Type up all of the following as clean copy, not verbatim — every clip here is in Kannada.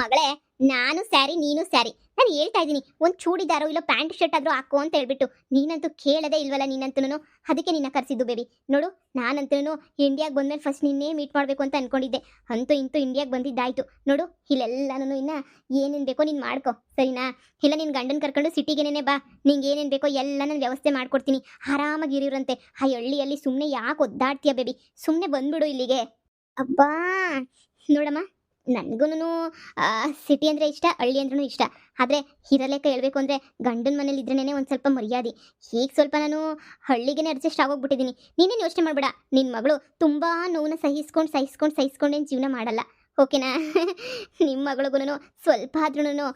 ಮಗಳೇ, ನಾನು ಸ್ಯಾರಿ ನೀನು ಸ್ಯಾರಿ. ನಾನು ಹೇಳ್ತಾ ಇದ್ದೀನಿ, ಒಂದು ಚೂಡಿದಾರೋ ಇಲ್ಲ ಪ್ಯಾಂಟ್ ಶರ್ಟ್ ಆದ್ರೂ ಹಾಕೋ ಅಂತ ಹೇಳ್ಬಿಟ್ಟು ನೀನಂತೂ ಕೇಳದೇ ಇಲ್ವಲ್ಲ ನೀನಂತೂ. ಅದಕ್ಕೆ ನಿನ್ನ ಕರೆಸಿದ್ದು ಬೇಬಿ. ನೋಡು, ನಾನಂತೂ ಇಂಡಿಯಾಗೆ ಬಂದ್ಮೇಲೆ ಫಸ್ಟ್ ನಿನ್ನೇ ಮೀಟ್ ಮಾಡಬೇಕು ಅಂತ ಅನ್ಕೊಂಡಿದ್ದೆ. ಅಂತೂ ಇಂತೂ ಇಂಡಿಯಾಗೆ ಬಂದಿದ್ದಾಯ್ತು. ನೋಡು, ಇಲ್ಲೆಲ್ಲನೂ ಇನ್ನ ಏನೇನು ಬೇಕೋ ನೀನು ಮಾಡ್ಕೊ, ಸರಿನಾ? ಇಲ್ಲ ನಿನ್ನ ಗಂಡನ ಕರ್ಕೊಂಡು ಸಿಟಿಗೇನೆ ಬಾ, ನಿಂಗೆ ಏನೇನು ಬೇಕೋ ಎಲ್ಲ ನಾನು ವ್ಯವಸ್ಥೆ ಮಾಡ್ಕೊಡ್ತೀನಿ. ಆರಾಮಾಗಿ ಇರಿರಂತೆ ಆ ಹಳ್ಳಿಯಲ್ಲಿ. ಸುಮ್ಮನೆ ಯಾಕೆ ಒದ್ದಾಡ್ತೀಯ ಬೇಬಿ? ಸುಮ್ಮನೆ ಬಂದ್ಬಿಡು ಇಲ್ಲಿಗೆ. ಅಬ್ಬಾ, ನೋಡಮ್ಮ, ನನಗೂ ಸಿಟಿ ಅಂದರೆ ಇಷ್ಟ, ಹಳ್ಳಿ ಅಂದ್ರೂ ಇಷ್ಟ. ಆದರೆ ಇರಲೇಕ ಹೇಳ್ಬೇಕು ಅಂದರೆ ಗಂಡನ ಮನೇಲಿ ಇದ್ರೇನೆ ಒಂದು ಸ್ವಲ್ಪ ಮರ್ಯಾದೆ. ಈಗ ಸ್ವಲ್ಪ ನಾನು ಹಳ್ಳಿಗೆ ಅಡ್ಜಸ್ಟ್ ಆಗೋಗ್ಬಿಟ್ಟಿದ್ದೀನಿ. ನೀನೇನು ಯೋಚನೆ ಮಾಡಬೇಡ, ನಿನ್ನ ಮಗಳು ತುಂಬ ನೋವನ್ನ ಸಹಿಸ್ಕೊಂಡೇನು ಜೀವನ ಮಾಡಲ್ಲ, ಓಕೆನಾ? ನಿಮ್ಮ ಮಗಳಿಗೂ ಸ್ವಲ್ಪ ಆದ್ರೂ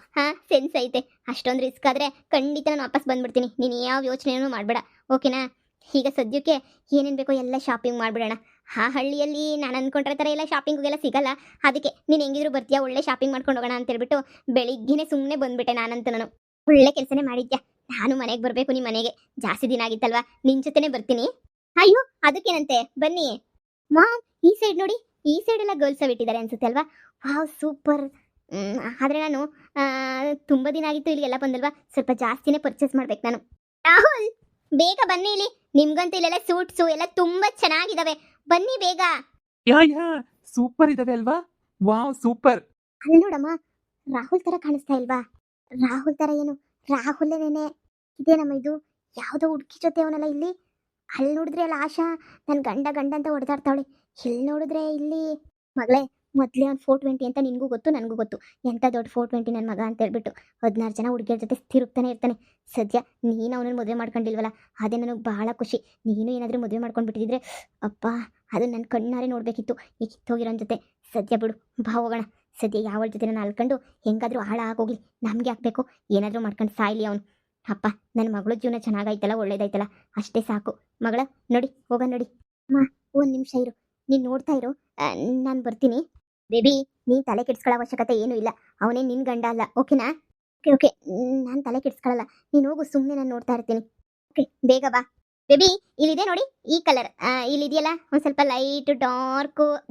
ಸೆನ್ಸ್ ಐತೆ. ಅಷ್ಟೊಂದು ರಿಸ್ಕ್ ಆದರೆ ಖಂಡಿತ ನಾನು ವಾಪಸ್ ಬಂದ್ಬಿಡ್ತೀನಿ. ನೀನು ಯಾವ ಯೋಚನೆಯೂ ಮಾಡಬೇಡ, ಓಕೆನಾ? ಈಗ ಸದ್ಯಕ್ಕೆ ಏನೇನು ಬೇಕೋ ಎಲ್ಲ ಶಾಪಿಂಗ್ ಮಾಡಿಬಿಡೋಣ. ಆ ಹಳ್ಳಿಯಲ್ಲಿ ನಾನು ಅಂದ್ಕೊಂಡ್ರೆ ಥರ ಎಲ್ಲ ಶಾಪಿಂಗಿಗೆಲ್ಲ ಸಿಗಲ್ಲ. ಅದಕ್ಕೆ ನೀನು ಹೆಂಗಿದ್ರು ಬರ್ತೀಯಾ, ಒಳ್ಳೆ ಶಾಪಿಂಗ್ ಮಾಡ್ಕೊಂಡು ಹೋಗೋಣ ಅಂತ ಹೇಳ್ಬಿಟ್ಟು ಬೆಳಿಗ್ಗೆನೇ ಸುಮ್ಮನೆ ಬಂದುಬಿಟ್ಟೆ. ನಾನು ಒಳ್ಳೆ ಕೆಲಸನೇ ಮಾಡಿದ್ಯಾ. ನಾನು ಮನೆಗೆ ಬರಬೇಕು, ನಿಮ್ಮ ಮನೆಗೆ ಜಾಸ್ತಿ ದಿನ ಆಗಿತ್ತಲ್ವಾ, ನಿನ್ನ ಜೊತೆನೇ ಬರ್ತೀನಿ. ಅಯ್ಯೋ, ಅದಕ್ಕೇನಂತೆ, ಬನ್ನಿ. ಮಾಮ್, ಈ ಸೈಡ್ ನೋಡಿ, ಈ ಸೈಡೆಲ್ಲ ಗರ್ಲ್ಸ್ ಬಿಟ್ಟಿದ್ದಾರೆ ಅನ್ಸುತ್ತೆ ಅಲ್ವಾ? Wow, super. ಆದರೆ ನಾನು ತುಂಬ ದಿನ ಆಗಿತ್ತು ಇಲ್ಲಿಗೆಲ್ಲ ಬಂದಲ್ವಾ, ಸ್ವಲ್ಪ ಜಾಸ್ತಿನೇ ಪರ್ಚೇಸ್ ಮಾಡ್ಬೇಕು ನಾನು. ರಾಹುಲ್, ಬೇಗ ಬನ್ನಿ ಇಲ್ಲಿ. ನಿಮ್ಗಂತೂ ಇಲ್ಲೆಲ್ಲ ಸೂಟ್ಸು ಎಲ್ಲ ತುಂಬ ಚೆನ್ನಾಗಿದ್ದಾವೆ, ಬನ್ನಿ ಬೇಗ. ಯಾ ಸೂಪರ್ ಇದಾವೆ ಅಲ್ವಾ? Wow, super. ಅಲ್ಲಿ ನೋಡಮ್ಮ, ರಾಹುಲ್ ತರ ಕಾಣಿಸ್ತಾ ಇಲ್ವಾ? ರಾಹುಲ್ ತರ ಏನು, ರಾಹುಲ್ನೇನೆ ಇದೇನಮ್ಮ ಇದು? ಯಾವುದೋ ಹುಡುಗಿ ಜೊತೆ ಅವನಲ್ಲ ಇಲ್ಲಿ. ಅಲ್ಲಿ ನೋಡಿದ್ರೆ ಅಲ್ಲಿ ಆಶಾ ನನ್ನ ಗಂಡ ಅಂತ ಹೊಡೆದಾಡ್ತಾವಳೆ. ಇಲ್ಲಿ ನೋಡಿದ್ರೆ ಇಲ್ಲಿ ಮಗಳೇ, ಮೊದಲೇ ಅವ್ನು 420 ಅಂತ ನಿನಗೂ ಗೊತ್ತು, ನನಗೂ ಗೊತ್ತು. ಎಂಥ ದೊಡ್ಡ 420 ನನ್ನ ಮಗ ಅಂತ ಹೇಳ್ಬಿಟ್ಟು 16 ಜನ ಹುಡುಗಿಯರ ಜೊತೆ ತಿರುಗ್ತಾನೆ ಇರ್ತಾನೆ. ಸದ್ಯ ನೀನು ಅವನನ್ನು ಮದುವೆ ಮಾಡ್ಕೊಂಡಿಲ್ವಲ್ಲ, ಅದೇ ನನಗೆ ಭಾಳ ಖುಷಿ. ನೀನು ಏನಾದರೂ ಮದುವೆ ಮಾಡ್ಕೊಂಡ್ಬಿಟ್ಟಿದ್ರೆ ಅಪ್ಪ, ಅದು ನನ್ನ ಕಣ್ಣಾರೆ ನೋಡಬೇಕಿತ್ತು ಈ ಕಿತ್ತೋಗಿರೋನ ಜೊತೆ. ಸದ್ಯ ಬಿಡು, ಬಾ ಹೋಗೋಣ. ಸದ್ಯ ಯಾವಳ ಜೊತೆ ನಾನು ಅಲ್ಕೊಂಡು ಹೆಂಗಾದರೂ ಹಾಳಾಗೋಗ್ಲಿ, ನಮಗೆ ಹಾಕ್ಬೇಕು. ಏನಾದರೂ ಮಾಡ್ಕೊಂಡು ಸಾಯ್ಲಿ ಅವನು. ಅಪ್ಪ, ನನ್ನ ಮಗಳು ಜೀವನ ಚೆನ್ನಾಗಾಯ್ತಲ್ಲ, ಒಳ್ಳೇದಾಯ್ತಲ್ಲ, ಅಷ್ಟೇ ಸಾಕು. ಮಗಳ ನೋಡಿ, ಹೋಗ ನೋಡಿ. ಅಮ್ಮ, ಒಂದು ನಿಮಿಷ ಇರು, ನೀನು ನೋಡ್ತಾ ಇರು, ನಾನು ಬರ್ತೀನಿ. ಬೇಬಿ, ನೀನು ತಲೆ ಕೆಡಿಸ್ಕೊಳ್ಳೋ ಅವಶ್ಯಕತೆ ಏನೂ ಇಲ್ಲ. ಅವನೇ ನಿನ್ನ ಗಂಡ ಅಲ್ಲ, ಓಕೆನಾ? ಓಕೆ, ನಾನು ತಲೆ ಕೆಡಿಸ್ಕೊಳ್ಳಲ್ಲ. ನೀನು ಹೋಗು, ಸುಮ್ಮನೆ ನಾನು ನೋಡ್ತಾ ಇರ್ತೀನಿ. ಓಕೆ, ಬೇಗ ಬಾ. ಬೇಬಿ, ಇಲ್ಲಿದೆ ನೋಡಿ, ಈ ಕಲರ್ ಇಲ್ಲಿದೆಯಲ್ಲ, ಒಂದು ಸ್ವಲ್ಪ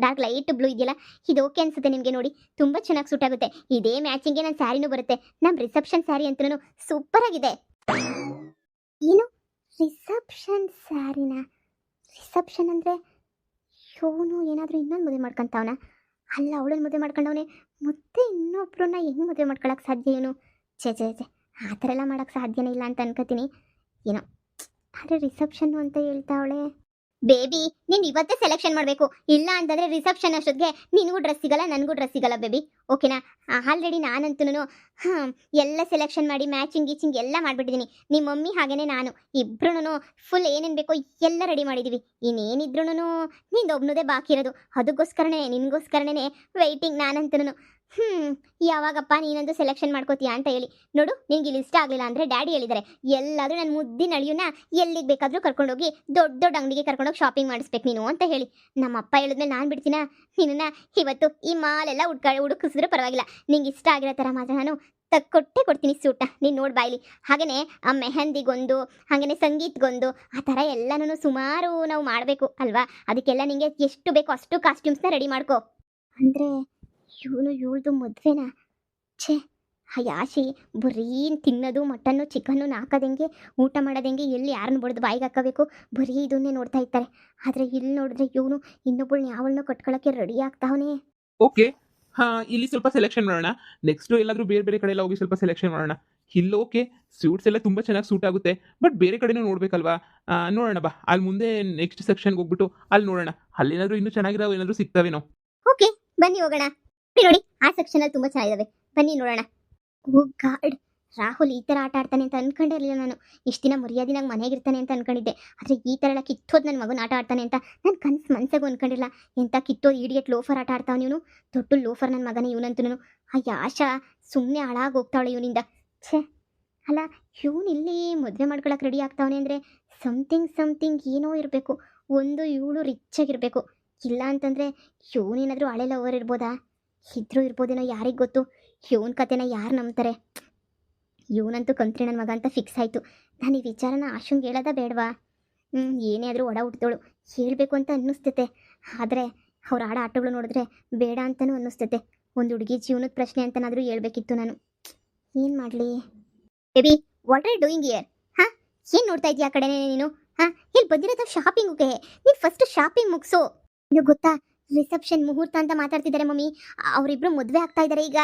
ಡಾರ್ಕ್ ಲೈಟ್ ಬ್ಲೂ ಇದೆಯಲ್ಲ, ಇದು ಓಕೆ ಅನ್ಸುತ್ತೆ ನಿಮಗೆ. ನೋಡಿ, ತುಂಬ ಚೆನ್ನಾಗಿ ಸೂಟ್ ಆಗುತ್ತೆ. ಇದೇ ಮ್ಯಾಚಿಂಗ್ಗೆ ನನ್ನ ಸ್ಯಾರಿನೂ ಬರುತ್ತೆ. ನಮ್ಮ ರಿಸೆಪ್ಷನ್ ಸ್ಯಾರಿ ಅಂತೂ ಸೂಪರ್ ಆಗಿದೆ. ಏನು ರಿಸೆಪ್ಷನ್ ಸ್ಯಾರಿನಾ? ರಿಸೆಪ್ಷನ್ ಅಂದರೆ ಇವನು ಏನಾದರೂ ಇನ್ನೊಂದು ಮದುವೆ ಮಾಡ್ಕೊತಾವನ? ಅಲ್ಲ, ಅವಳನ್ನು ಮದುವೆ ಮಾಡ್ಕೊಂಡವನೇ, ಮತ್ತೆ ಇನ್ನೊಬ್ರನ್ನ ಹೆಂಗೆ ಮದುವೆ ಮಾಡ್ಕೊಳಕ್ಕೆ ಸಾಧ್ಯ ಇವನು? ಛೇ, ಆ ಥರ ಎಲ್ಲ ಮಾಡೋಕ್ಕೆ ಸಾಧ್ಯನೇ ಇಲ್ಲ ಅಂತ ಅನ್ಕೋತೀನಿ. ಏನೋ, ಆದರೆ ರಿಸೆಪ್ಷನ್ನು ಅಂತ ಹೇಳ್ತಾವಳೆ. ಬೇಬಿ, ನೀನು ಇವತ್ತೇ ಸೆಲೆಕ್ಷನ್ ಮಾಡಬೇಕು. ಇಲ್ಲ ಅಂತಂದರೆ ರಿಸೆಪ್ಷನ್ ಅಷ್ಟೊತ್ತಿಗೆ ನಿನಗೂ ಡ್ರೆಸ್ ಸಿಗಲ್ಲ, ನನಗೂ ಡ್ರೆಸ್ ಸಿಗಲ್ಲ ಬೇಬಿ, ಓಕೆನಾ? ಆಲ್ರೆಡಿ ನಾನಂತೂ ಎಲ್ಲ ಸೆಲೆಕ್ಷನ್ ಮಾಡಿ ಮ್ಯಾಚಿಂಗ್ ಎಲ್ಲ ಮಾಡಿಬಿಟ್ಟಿದ್ದೀನಿ. ನಿಮ್ಮ ಮಮ್ಮಿ ಹಾಗೇನೆ ನಾನು ಇಬ್ರು ಫುಲ್ ಏನೇನು ಬೇಕೋ ಎಲ್ಲ ರೆಡಿ ಮಾಡಿದ್ದೀವಿ. ಇನ್ನೇನಿದ್ರೂ ನಿಂದು ಒಬ್ಬನದೇ ಬಾಕಿ ಇರೋದು. ಅದಕ್ಕೋಸ್ಕರನೇ, ನಿನಗೋಸ್ಕರನೇ ವೆಯ್ಟಿಂಗ್ ನಾನಂತೂ. ಯಾವಾಗಪ್ಪ ನೀನಂದು ಸೆಲೆಕ್ಷನ್ ಮಾಡ್ಕೋತೀಯಾ ಅಂತ ಹೇಳಿ. ನೋಡು, ನಿನಗೆ ಇಲ್ಲಿ ಇಷ್ಟ ಆಗಲಿಲ್ಲ ಅಂದರೆ ಡ್ಯಾಡಿ ಹೇಳಿದ್ದಾರೆ, ಎಲ್ಲಾದರೂ ನನ್ನ ಮುದ್ದಿನ ಅಳಿಯೋನ ಎಲ್ಲಿಗೆ ಬೇಕಾದರೂ ಕರ್ಕೊಂಡೋಗಿ ದೊಡ್ಡ ಅಂಗಡಿಗೆ ಕರ್ಕೊಂಡೋಗಿ ಶಾಪಿಂಗ್ ಮಾಡಿಸ್ಬೇಕು ನೀನು ಅಂತ ಹೇಳಿ. ನಮ್ಮ ಅಪ್ಪ ಹೇಳಿದ್ಮೇಲೆ ನಾನು ಬಿಡ್ತೀನ ನಿನ್ನ? ಇವತ್ತು ಈ ಮಾಲೆಲ್ಲ ಹುಡುಕಿಸಿದ್ರೂ ಪರವಾಗಿಲ್ಲ, ನಿಂಗೆ ಇಷ್ಟ ಆಗಿರೋ ಥರ ಮಾತ್ರ ನಾನು ಕೊಟ್ಟೇ ಕೊಡ್ತೀನಿ ಸೂಟ. ನೀನು ನೋಡಿ ಬಾಯ್ಲಿ. ಹಾಗೆಯೇ ಆ ಮೆಹಂದಿಗೊಂದು, ಹಾಗೆಯೇ ಸಂಗೀತ್ಗೊಂದು, ಆ ಥರ ಎಲ್ಲನೂ ಸುಮಾರು ನಾವು ಮಾಡಬೇಕು ಅಲ್ವಾ? ಅದಕ್ಕೆಲ್ಲ ನಿಂಗೆ ಎಷ್ಟು ಬೇಕೋ ಅಷ್ಟು ಕಾಸ್ಟ್ಯೂಮ್ಸ್ನ ರೆಡಿ ಮಾಡ್ಕೋ. ಅಂದರೆ ಇವಳ್ದು ಮದುವೆನಾ? ಛೇ, ಯಾಶಿ ಬರೀ ತಿನ್ನೋದು, ಮಟನ್ನು ಚಿಕನ್ನು ನಾಕೋದೆಂಗೆ, ಊಟ ಮಾಡೋದೆಂಗೆ, ಎಲ್ಲಿ ಯಾರನ್ನ ಬಡ್ದು ಬಾಯಿಗೆ ಹಾಕೋಬೇಕು, ಬರೀ ಇದನ್ನೇ ನೋಡ್ತಾ ಇರ್ತಾರೆ. ಆದರೆ ಇಲ್ಲಿ ನೋಡಿದ್ರೆ ಇವನು ಇನ್ನೊಬ್ಬಳನ್ನ ಯಾವಳನ್ನೋ ಕಟ್ಕೊಳ್ಳೋಕ್ಕೆ ರೆಡಿ ಆಗ್ತಾವನೇ. ಓಕೆ, ಇಲ್ಲಿ ಸ್ವಲ್ಪ ಸೆಲೆಕ್ಷನ್ ಮಾಡೋಣ. ನೆಕ್ಸ್ಟ್ ಎಲ್ಲಾದ್ರೂ ಬೇರೆ ಕಡೆ ಎಲ್ಲ ಹೋಗಿ ಸ್ವಲ್ಪ ಸೆಲೆಕ್ಷನ್ ಮಾಡೋಣ. ಇಲ್ಲಿ ಓಕೆ, ಸೂಟ್ಸ್ ಎಲ್ಲ ತುಂಬ ಚೆನ್ನಾಗಿ ಸೂಟ್ ಆಗುತ್ತೆ. ಬಟ್ ಬೇರೆ ಕಡೆನೂ ನೋಡ್ಬೇಕಲ್ವಾ? ನೋಡೋಣ ಬಾ, ಅಲ್ಲಿ ಮುಂದೆ ನೆಕ್ಸ್ಟ್ ಸೆಕ್ಷನ್ಗೆ ಹೋಗ್ಬಿಟ್ಟು ಅಲ್ಲಿ ನೋಡೋಣ. ಅಲ್ಲೇನಾದ್ರೂ ಇನ್ನೂ ಚೆನ್ನಾಗಿರೋ ಏನಾದರೂ ಸಿಗ್ತಾವೇನೋ. ಓಕೆ, ಬನ್ನಿ ಹೋಗೋಣ. ನೋಡಿ, ಆ ಸೆಕ್ಷನಲ್ಲಿ ತುಂಬ ಚೆನ್ನಾಗಿದ್ದಾವೆ, ಬನ್ನಿ ನೋಡೋಣ. ಓ ಗಾಡ್, ರಾಹುಲ್ ಈ ಥರ ಆಟ ಆಡ್ತಾನೆ ಅಂತ ಅನ್ಕೊಂಡಿರಲಿಲ್ಲ ನಾನು. ಇಷ್ಟು ದಿನ ಮರ್ಯಾದಿನಾಗ ಮನೆಗಿರ್ತಾನೆ ಅಂತ ಅನ್ಕೊಂಡಿದ್ದೆ. ಆದರೆ ಈ ಥರ ಎಲ್ಲ ಕಿತ್ತೋದು ನನ್ನ ಮಗನ ಆಟ ಆಡ್ತಾನೆ ಅಂತ ನಾನು ಮನ್ಸಾಗೂ ಅನ್ಕೊಂಡಿಲ್ಲ. ಎಂಥ ಕಿತ್ತೋದು ಇಡಿಯಟ್ ಲೋಫರ್ ಆಟ ಆಡ್ತಾವನು ಇವನು. ದೊಡ್ಡ ಲೋಫರ್ ನನ್ನ ಮಗನೇ ಇವನಂತೂ. ಆ ಆಶಾ ಸುಮ್ಮನೆ ಹಾಳಾಗಿ ಹೋಗ್ತಾವಳೆ ಇವನಿಂದ. ಛೇ, ಅಲ್ಲ, ಇವನು ಇಲ್ಲಿ ಮದುವೆ ಮಾಡ್ಕೊಳಕ್ಕೆ ರೆಡಿ ಆಗ್ತಾವನೆ ಅಂದರೆ ಸಮಥಿಂಗ್ ಏನೋ ಇರಬೇಕು. ಒಂದು ಇವಳು ರಿಚ್ ಆಗಿರಬೇಕು, ಇಲ್ಲ ಅಂತಂದರೆ ಇವನೇನಾದರೂ ಹಳೆ ಲವರ್ ಇರ್ಬೋದಾ? ಇದ್ರೂ ಇರ್ಬೋದೇನೋ, ಯಾರಿಗೆ ಗೊತ್ತು. ಇವನ ಕತೆನ ಯಾರು ನಂಬ್ತಾರೆ? ಇವನಂತೂ ಕಂತ್ರಿ ನನ್ನ ಮಗ ಅಂತ ಫಿಕ್ಸ್ ಆಯಿತು. ನಾನು ಈ ವಿಚಾರನ ಆಶುಂಗೆ ಹೇಳೋದ ಬೇಡವಾ? ಏನೇ ಆದರೂ ಒಡ ಹುಟ್ಟಿದೋಳು, ಹೇಳಬೇಕು ಅಂತ ಅನ್ನಿಸ್ತೈತೆ. ಆದರೆ ಅವ್ರು ಆಡೋ ಆಟಗಳು ನೋಡಿದ್ರೆ ಬೇಡ ಅಂತಲೂ ಅನ್ನಿಸ್ತೈತೆ. ಒಂದು ಹುಡುಗಿ ಜೀವನದ ಪ್ರಶ್ನೆ ಅಂತನಾದರೂ ಹೇಳ್ಬೇಕಿತ್ತು ನಾನು. ಏನು ಮಾಡಲಿ? Baby, what are doing year? ಹಾಂ, ಏನು ನೋಡ್ತಾ ಇದೀಯ ಆ ಕಡೆನೇ ನೀನು? ಹಾಂ, ಇಲ್ಲಿ ಬಂದಿರೋದು ಶಾಪಿಂಗ್ಗೆ. ನೀನು ಫಸ್ಟ್ ಶಾಪಿಂಗ್ ಮುಗಿಸು. ಇದು ಗೊತ್ತಾ, ರಿಸೆಪ್ಷನ್ ಮುಹೂರ್ತ ಅಂತ ಮಾತಾಡ್ತಿದ್ದಾರೆ ಮಮ್ಮಿ. ಅವರಿಬ್ರು ಮದುವೆ ಆಗ್ತಾ ಇದ್ದಾರೆ ಈಗ.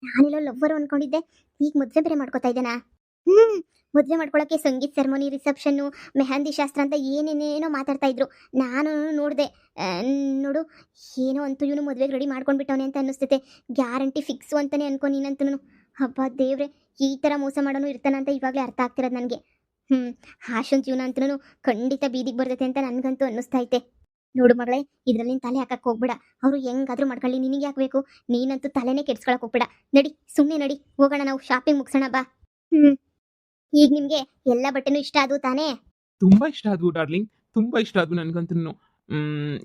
ನಾನೆಲ್ಲೋ ಲವ್ವರು ಅನ್ಕೊಂಡಿದ್ದೆ, ಈಗ ಮದುವೆ ಬೇರೆ ಮಾಡ್ಕೋತಾ ಇದ್ದೇನಾ? ಮದುವೆ ಮಾಡ್ಕೊಳಕ್ಕೆ ಸಂಗೀತ ಸೆರೆಮನಿ, ರಿಸೆಪ್ಷನ್ನು, ಮೆಹಂದಿ ಶಾಸ್ತ್ರ ಅಂತ ಏನೇನೇನೋ ಮಾತಾಡ್ತಾ ಇದ್ರು. ನಾನು ನೋಡಿದೆ. ನೋಡು, ಏನೋ ಅಂತೂ ಇವನು ಮದುವೆಗೆ ರೆಡಿ ಮಾಡ್ಕೊಂಡ್ಬಿಟ್ಟವನೆ ಅಂತ ಅನ್ನಿಸ್ತೈತೆ. ಗ್ಯಾರಂಟಿ ಫಿಕ್ಸು ಅಂತಲೇ ಅನ್ಕೊ ನೀನಂತೂ. ಹಬ್ಬ ದೇವ್ರೆ, ಈ ಥರ ಮೋಸ ಮಾಡೋನು ಇರ್ತಾನಂತ ಇವಾಗಲೇ ಅರ್ಥ ಆಗ್ತಿರೋದು ನನಗೆ. ಹಾಶನ್ ಜೀವನ ಅಂತೂ ಖಂಡಿತ ಬೀದಿಗೆ ಬರ್ತೈತೆ ಅಂತ ನನಗಂತೂ ಅನ್ನಿಸ್ತೈತೆ. ನೋಡು ಮಗಳೇ, ಇದರಲ್ಲಿ ತಲೆ ಹಾಕಕ್ಕೆ ಹೋಗ್ಬೇಡ. ಅವರು ಹೆಂಗಾದ್ರೂ ಮಾಡ್ಕೊಳ್ಳಿ, ನಿನಗೆ ಯಾಕೆ ಬೇಕು? ನೀನಂತೂ ತಲೆನೇ ಕೆಡ್ಸ್ಕೊಳಕ್ಕೆ ಹೋಗ್ಬೇಡ. ನಡಿ, ಸುಮ್ಮನೆ ನಡಿ, ಹೋಗೋಣ, ನಾವು ಶಾಪಿಂಗ್ ಮುಗಿಸೋಣ ಬಾ. ಈಗ ನಿಮಗೆ ಎಲ್ಲ ಬಟ್ಟೆನೂ ಇಷ್ಟ ಆದವು ತಾನೇ? ತುಂಬಾ ಇಷ್ಟ ಆದ್ವು ಡಾರ್ಲಿಂಗ್, ತುಂಬಾ ಇಷ್ಟ ಆದ್ವು ನನಗಂತೂ.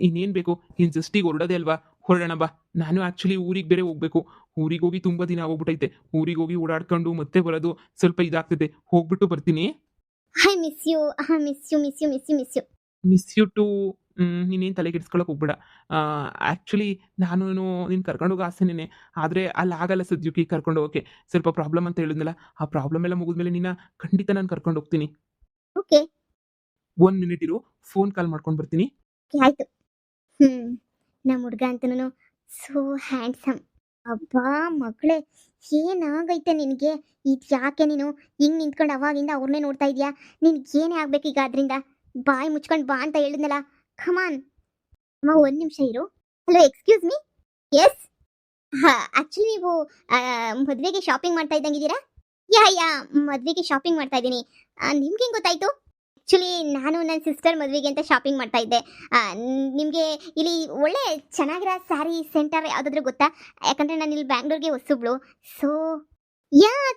ಇನ್ನೇನು ಬೇಕು, ಇನ್ನು ಜಸ್ಟಿಗೆ ಹೊರಡೋದೇ ಅಲ್ವಾ, ಹೊರಡೋಣ ಬಾ. ನಾನು ಆ್ಯಕ್ಚುಲಿ ಊರಿಗೆ ಬೇರೆ ಹೋಗ್ಬೇಕು. ಊರಿಗೆ ಹೋಗಿ ತುಂಬ ದಿನ ಆಗೋಗ್ಬಿಟ್ಟೈತೆ. ಊರಿಗೆ ಹೋಗಿ ಓಡಾಡ್ಕೊಂಡು ಮತ್ತೆ ಬರೋದು ಸ್ವಲ್ಪ ಇದಾಗ್ತೈತೆ. ಹೋಗ್ಬಿಟ್ಟು ಬರ್ತೀನಿ. I miss you. Miss you miss you miss you miss you miss you too. ನೀನೇನು ತಲೆ ಕೆಡಿಸ್ಕೊಳಕ್ಕೆ ಹೋಗ್ಬೇಡ. ಆ್ಯಕ್ಚುಲಿ ನಾನು ನೀನು ಕರ್ಕೊಂಡೋಗೋ ಆಸೆನೇ, ಆದರೆ ಅಲ್ಲಿ ಆಗಲ್ಲ ಸದ್ಯಕ್ಕೆ ಕರ್ಕೊಂಡು ಹೋಗೋಕ್ಕೆ. ಸ್ವಲ್ಪ ಪ್ರಾಬ್ಲಮ್ ಅಂತ ಹೇಳಿದ್ನಲ್ಲ, ಆ ಪ್ರಾಬ್ಲಮ್ ಎಲ್ಲ ಮುಗಿದ್ಮೇಲೆ ನಿನ್ನ ಖಂಡಿತ ನಾನು ಕರ್ಕೊಂಡು ಹೋಗ್ತೀನಿ. ಓಕೆ, 1 ಮಿನಿಟ್ ಇರು, ಫೋನ್ ಕಾಲ್ ಮಾಡ್ಕೊಂಡು ಬರ್ತೀನಿ. ಆಯ್ತು. ನಮ್ಮ ಹುಡುಗ ಅಂತನೂ ಸೋ ಹ್ಯಾಂಡ್ಸಮ್. ಅಬ್ಬಾ ಮಗಳೇ, ಏನಾಗೈತೆ ನಿನಗೆ? ಇದು ಯಾಕೆ ನೀನು ಹಿಂಗೆ ನಿಂತ್ಕೊಂಡು ಅವಾಗಿಂದ ಅವ್ರನ್ನೇ ನೋಡ್ತಾ ಇದೀಯಾ? ನಿನ್ಗೇನೇ ಆಗ್ಬೇಕೀಗ ಅದರಿಂದ? ಬಾಯಿ ಮುಚ್ಕೊಂಡು ಬಾ ಅಂತ ಹೇಳಿದ್ನಲ್ಲ. ಕಮಾನ್ ಅಮ್ಮ, 1 ನಿಮಿಷ ಇರು. Hello, excuse me. Yes. Actually ನೀವು ಮದುವೆಗೆ ಶಾಪಿಂಗ್ ಮಾಡ್ತಾ ಇದ್ದಂಗಿದ್ದೀರಾ? ಯಾ ಮದುವೆಗೆ ಶಾಪಿಂಗ್ ಮಾಡ್ತಾ ಇದ್ದೀನಿ. ನಿಮ್ಗೆ ಹೆಂಗೆ ಗೊತ್ತಾಯಿತು? ಆ್ಯಕ್ಚುಲಿ ನಾನು ನನ್ನ ಸಿಸ್ಟರ್ ಮದುವೆಗೆ ಅಂತ ಶಾಪಿಂಗ್ ಮಾಡ್ತಾ ಇದ್ದೆ. ನಿಮಗೆ ಇಲ್ಲಿ ಒಳ್ಳೆ ಚೆನ್ನಾಗಿರೋ ಸ್ಯಾರಿ ಸೆಂಟರ್ ಯಾವುದಾದ್ರೂ ಗೊತ್ತಾ? ಯಾಕಂದರೆ ನಾನು ಇಲ್ಲಿ ಬ್ಯಾಂಗ್ಳೂರ್ಗೆ ಹೊಸಬ್ಳು. ಸೊ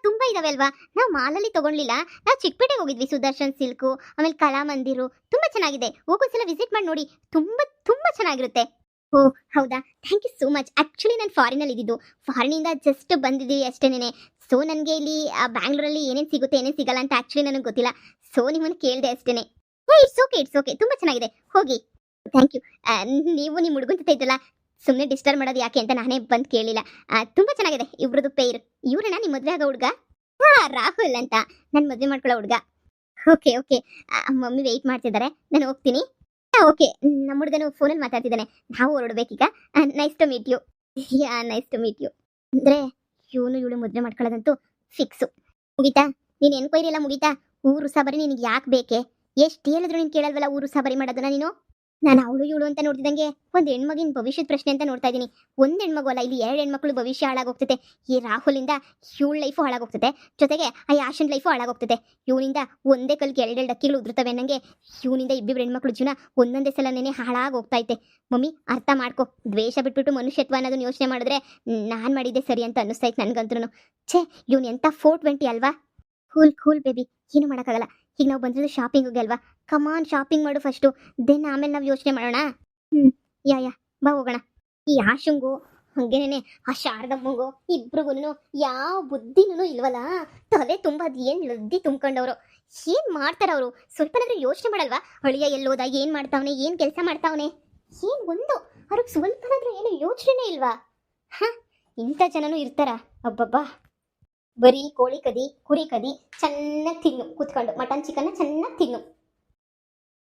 ತುಂಬ ಇದಾವೆ ಅಲ್ವಾ? ನಾವು ಮಾಲಲ್ಲಿ ತೊಗೊಳ್ಲಿಲ್ಲ, ನಾವು ಚಿಕ್ಕಪೇಟೆಗೆ ಹೋಗಿದ್ವಿ. ಸುದರ್ಶನ್ ಸಿಲ್ಕು, ಆಮೇಲೆ ಕಲಾಮಂದಿರು ತುಂಬ ಚೆನ್ನಾಗಿದೆ. ಹೋಗೋದ್ಸಲ ವಿಸಿಟ್ ಮಾಡಿ ನೋಡಿ, ತುಂಬ ತುಂಬ ಚೆನ್ನಾಗಿರುತ್ತೆ. ಓ ಹೌದಾ, thank you so much. Actually ನಾನು ಫಾರಿನಲ್ಲಿ ಇದ್ದಿದ್ದು, ಫಾರಿನಿಂದ ಜಸ್ಟ್ ಬಂದಿದ್ದೀವಿ ಅಷ್ಟೇನೆ. ಸೊ ನನಗೆ ಇಲ್ಲಿ ಬ್ಯಾಂಗ್ಳೂರಲ್ಲಿ ಏನೇನು ಸಿಗುತ್ತೆ ಏನೇನು ಸಿಗಲ್ಲ ಅಂತ ಆ್ಯಕ್ಚುಲಿ ನನಗೆ ಗೊತ್ತಿಲ್ಲ. ಸೊ ನಿಮ್ಮನ್ನು ಕೇಳಿದೆ ಅಷ್ಟೇ. ಇಟ್ಸ್ ಓಕೆ, ತುಂಬ ಚೆನ್ನಾಗಿದೆ, ಹೋಗಿ. Thank you. ನೀವು ನಿಮ್ಮ ಹುಡುಗನ ಜೊತೆ ಇದ್ದಲ್ಲ, ಸುಮ್ಮನೆ ಡಿಸ್ಟರ್ಬ್ ಮಾಡೋದು ಯಾಕೆ ಅಂತ ನಾನೇ ಬಂದು ಕೇಳಿಲ್ಲ. ತುಂಬ ಚೆನ್ನಾಗಿದೆ ಇವ್ರದ್ದು ಪೇರ್. ಇವ್ರನ್ನ ನಿಮ್ಮ ಮದುವೆ ಆಗೋ ಹುಡುಗ? ರಾಹುಲ್ ಅಂತ, ನನ್ನ ಮದುವೆ ಮಾಡ್ಕೊಳ್ಳೋ ಹುಡುಗ. ಓಕೆ, ಮಮ್ಮಿ ವೆಯ್ಟ್ ಮಾಡ್ತಿದ್ದಾರೆ, ನಾನು ಹೋಗ್ತೀನಿ. ಓಕೆ, ನಮ್ಮ ಹುಡುಗನು ಫೋನಲ್ಲಿ ಮಾತಾಡ್ತಿದ್ದಾನೆ, ನಾವು ಹೊರಡ್ಬೇಕೀಗ. Nice to meet you. Nice to meet you. ಅಂದರೆ ಇವಳು ಮದುವೆ ಮಾಡ್ಕೊಳ್ಳೋದಂತೂ ಫಿಕ್ಸು. ಮುಗೀತಾ? ನೀನು ಎನ್ಕ್ವೈರಿ ಎಲ್ಲ ಮುಗೀತಾ? ಊರು ಸಬರಿ ನಿನಗೆ ಯಾಕೆ ಬೇಕೆ? ಎಷ್ಟು ಹೇಳಿದ್ರು ನೀನು ಕೇಳಲ್ವಲ್ಲ ಊರು ಸಬರಿ ಮಾಡೋದನ್ನ ನೀನು? ನಾನು ಅವಳು ಇವಳು ಅಂತ ನೋಡ್ತಿದ್ದಂಗೆ ಒಂದು ಹೆಣ್ಮಗಿನ ಭವಿಷ್ಯದ ಪ್ರಶ್ನೆ ಅಂತ ನೋಡ್ತಾ ಇದ್ದೀನಿ. ಒಂದು ಹೆಣ್ಮಗು ಅಲ್ಲ, ಇಲ್ಲಿ 2 ಹೆಣ್ಮಕ್ಳು ಭವಿಷ್ಯ ಹಾಳಾಗೋಗ್ತದೆ. ಈ ರಾಹುಲಿಂದ ಇವಳ ಲೈಫು ಹಾಳಾಗೋಗ್ತದೆ, ಜೊತೆಗೆ ಆ ಯಾಶನ್ ಲೈಫು ಹಾಳಾಗೋಗ್ತದೆ. ಇವನಿಂದ ಒಂದೇ ಕಲ್ಗೆ 2 ಡಕ್ಕಿಗಳು ಉದುರ್ತವೆ ಅನ್ನಂಗೆ ಇವನಿಂದ ಇಬ್ಬಿಬ್ರು ಹೆಣ್ಮಕ್ಳು ಜೀವನ ಒಂದೊಂದೇ ಸಲನೇ ಹಾಳಾಗೋಗ್ತೈತೆ. ಮಮ್ಮಿ ಅರ್ಥ ಮಾಡ್ಕೊ. ದ್ವೇಷ ಬಿಟ್ಬಿಟ್ಟು ಮನುಷ್ಯತ್ವ ಅನ್ನೋದನ್ನ ಯೋಚನೆ ಮಾಡಿದ್ರೆ ನಾನು ಮಾಡಿದ್ದೆ ಸರಿ ಅಂತ ಅನ್ನಿಸ್ತೈತೆ ನನಗಂತೂ. ಛೇ, ಇವನು ಎಂಥ 420 ಅಲ್ವಾ? ಕೂಲ್ ಬೇಬಿ, ಏನು ಮಾಡೋಕ್ಕಾಗಲ್ಲ. ಈಗ ನಾವು ಬಂದಿರೋದು ಶಾಪಿಂಗಿಗೆ ಅಲ್ವಾ? ಕಮಾನ್, ಶಾಪಿಂಗ್ ಮಾಡು ಫಸ್ಟು, ದೆನ್ ಆಮೇಲೆ ನಾವು ಯೋಚನೆ ಮಾಡೋಣ. ಯಾ ಬಾ ಹೋಗೋಣ. ಈ ಆಶುಂಗು ಹಂಗೇನೆ ಆ ಶಾರದಮ್ಮಂಗು ಇಬ್ರಿಗೂ ಯಾವ ಬುದ್ಧಿನೂ ಇಲ್ವಲ್ಲ. ತಲೆ ತುಂಬ ಅದು ಏನು ಲದ್ದಿ ತುಂಬ್ಕೊಂಡವರು. ಏನು ಮಾಡ್ತಾರ ಅವರು? ಸ್ವಲ್ಪನಾದ್ರೂ ಯೋಚನೆ ಮಾಡಲ್ವಾ? ಅಳಿಯ ಎಲ್ಲೋದ, ಏನು ಮಾಡ್ತಾವನೆ, ಏನು ಕೆಲಸ ಮಾಡ್ತಾವನೆ, ಏನು ಒಂದು ಅವ್ರಿಗೆ ಸ್ವಲ್ಪನಾದ್ರೂ ಏನು ಯೋಚನೆ ಇಲ್ವಾ? ಇಂಥ ಜನನೂ ಇರ್ತಾರ? ಅಬ್ಬಬ್ಬಾ, ಬರೀ ಕೋಳಿ ಕದಿ ಕುರಿ ಕದಿ ಚೆನ್ನಾಗಿ ತಿನ್ನು ಕೂತ್ಕೊಂಡು, ಮಟನ್ ಚಿಕನ್ನ ಚೆನ್ನಾಗಿ ತಿನ್ನು.